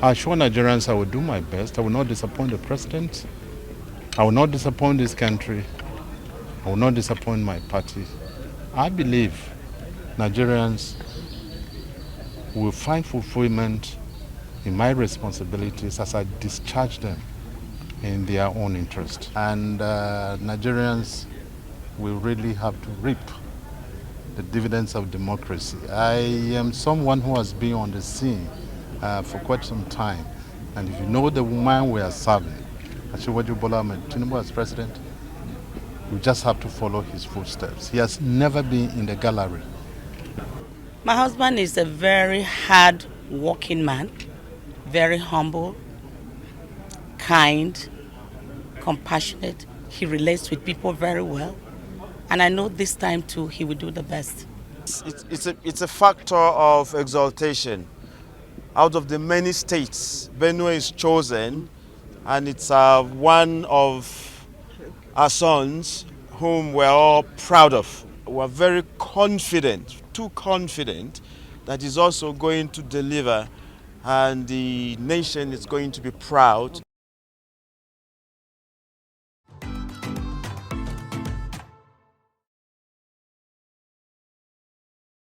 I assure Nigerians I will do my best. I will not disappoint the president. I will not disappoint this country. I will not disappoint my party. I believe Nigerians will find fulfillment in my responsibilities as I discharge them in their own interest. And Nigerians will really have to reap the dividends of democracy. I am someone who has been on the scene for quite some time. And if you know the woman we are serving, Asiwaju Bola Ahmed Tinubu as president, we just have to follow his footsteps. He has never been in the gallery. My husband is a very hard-working man, very humble, kind, compassionate. He relates with people very well. And I know this time too, he will do the best. It's a factor of exaltation. Out of the many states, Benue is chosen, and it's one of our sons whom we're all proud of. We're very confident, too confident, that he's also going to deliver, and the nation is going to be proud